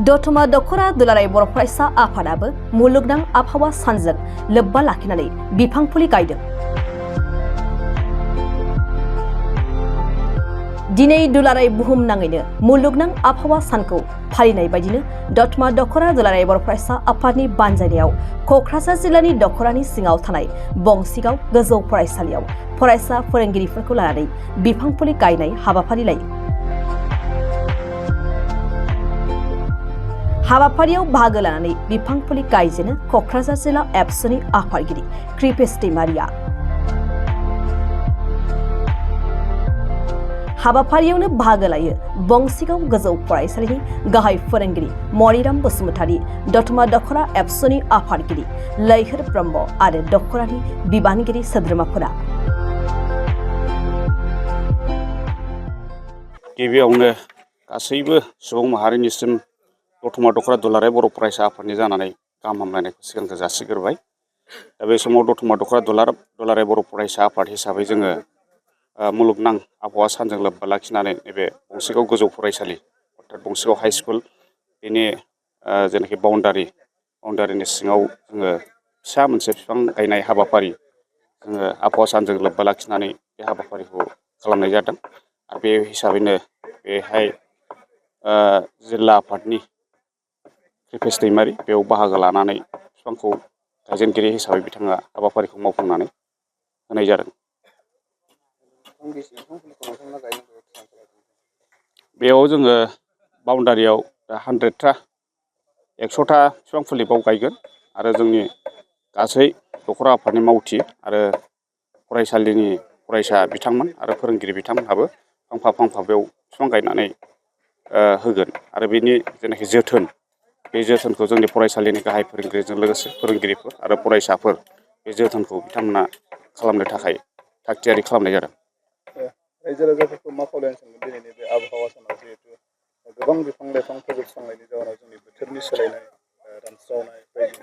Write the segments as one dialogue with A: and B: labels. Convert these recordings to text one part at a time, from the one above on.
A: दतमा दख'रा दुलाराय बर' फरायसा आफादाबो मुलुगनां आबहावा सानजों लोब्बा लाखिनानै बिफां फुलि गायदों। दिनै दुलाराय बुहुमनाङैनो मुलुगनां आबहावा सानखौ फालिनाय बायदिनो दतमा दख'रा दुलाराय बर' फरायसा आफादनि बानजायनायाव क'क्राझार जिल्लानि दख'रानि सिङाव थानाय बंसिगाव गोजौ फरायसालियाव फरायसा फोरोंगिरिफोरखौ लानानै बिफां फुलि गायनाय हाबाफारि लायो। हाबाफारियाव बाहागो लानानै बिफां फुलि गायजेनो क'क्राझार जिल्ला एबसुनि आफादगिरि कृपेश दैमारिया। हाबाफारियावनो बाहागो लायो बंसिगाव गोजौ फरायसालिनि गाहाय फोरोंगिरि मणिराम बसुमतारी, दतमा दख'रा एबसुनि आफादगिरि लैहोर ब्रह्म आरो दख'रानि बिबानगिरि सोद्रोमाफोरा।
B: गिबियावनो गासैबो सुबुं माहारिनिसिम दतमा दख'रा दुलाराय बर' फरायसा आफादनि जानानै गाहाम हामलायनायखौ सिगांग्रो जासिग्रोबाय। दा बे समाव दतमा दख'रा दुलाराय बर' फरायसा आफाद हिसाबै जोङो मुलुगनां आबहावा सानजों लोब्बा लाखिनानै नैबे बंसिगाव गोजौ फरायसालि अर्थात बंसिगाव हाइ स्कुल बेनि जेनाखि बाउन्डारिनि सिङाव जोङो फिसा मोनसे बिफां गायनाय हाबाफारि जोङो आबहावा सानजों लोब्बा लाखिनानै बे हाबाफारिखौ खालामनाय जादों। आरो बे हिसाबैनो बेहाय जिल्ला आफादनि कृपेश दैमारि बेयाव बाहागो लानानै बिफांखौ गायजेनगिरि हिसाबै बिथाङा हाबाफारिखौ मावफुंनानै होनाय जादों। बेयाव जोङो बाउन्डारियाव 100टा 100टा बिफां फुलि बाव गायगोन आरो जोंनि गासै दख'रा आफादनि मावथि आरो फरायसालिनि फरायसा बिथांमोन आरो फोरोंगिरि बिथांमोनहाबो फांफा फांफा बेयाव बिफां गायनानै होगोन आरो बेनि जेनाखि जोथोन बे जोथोनखौ जोंनि फरायसालिनि गाहाय फोरोंगिरिजों लोगोसे फोरोंगिरिफोर आरो फरायसाफोर बे जोथोनखौ बिथांमोना खालामनो थाखाय थागथियारि खालामनाय जादों।
C: रायजो राजाफोरखौ मा खावलायनो सानगोन दिनैनि बे आबहावा सानाव जिहेतु गोबां बिफां लाइफां फोजोबस्रांनायनि जाहोनाव जोंनि बोथोरनि सोलायनाय रानस्रावनाय बायदि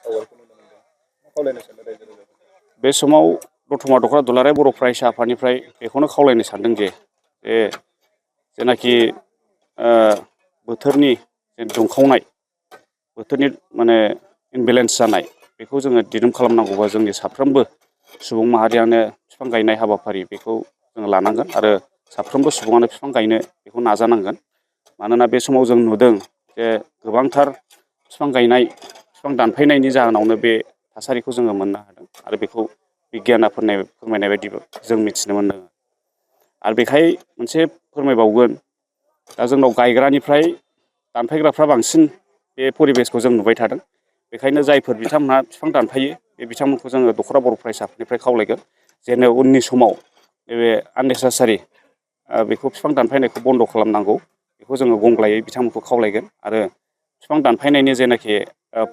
C: सावगारिखौ नुनो मोनदों। मा खावलायनो सानो रायजो राजाफोरखौ?
B: बे समाव दतमा दख'रा दुलाराय बर' फरायसा आफादनिफ्राय बेखौनो खावलायनो सानदों जे जेनाखि बोथोरनि दुंखावनाय बोथोरनि इमबेलेन्स जानाय बेखौ जोङो दिदोम खालामनांगौबा जोंनि साफ्रोमबो सुबुं माहारियानो बिफां गायनाय हाबाफारि बेखौ जोङो लानांगोन आरो साफ्रोमबो सुबुङानो बिफां गायनो बेखौ नाजानांगोन। मानोना बे समाव जों नुदों जे गोबांथार बिफां गायनाय बिफां दानफायनायनि जाहोनावनो बे थासारिखौ जोङो मोननो हादों आरो बेखौ बिगियाना फोरमायनाय बायदिबो जों मिथिनो मोनदों। आरो बेखाय मोनसे फोरमायबावगोन दा जोंनाव गायग्रानिफ्राय दानफायग्राफ्रा बांसिन बे परिबेसखौ जों नुबाय थादों। बेखायनो जायफोर बिथांमोनहा बिफां दानफायो बे बिथांमोनखौ जोङो दख'रा बर' फरायसाफोरनिफ्राय खावलायगोन जेन' उननि समाव बे आननेसेसारि बेखौ बिफां दानफायनायखौ बन्द' खालामनांगौ बेखौ जोङो गंग्लायै बिथांमोनखौ खावलायगोन आरो बिफां दानफायनायनि जेनाखि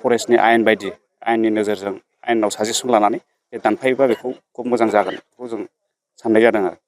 B: फरेस्टनि आयेन बायदि आयेननि नोजोरजों आयेनाव साजेसन लानानै दानफायोबा बेखौ खुब मोजां जागोन बेखौ जों साननाय जादों आरो।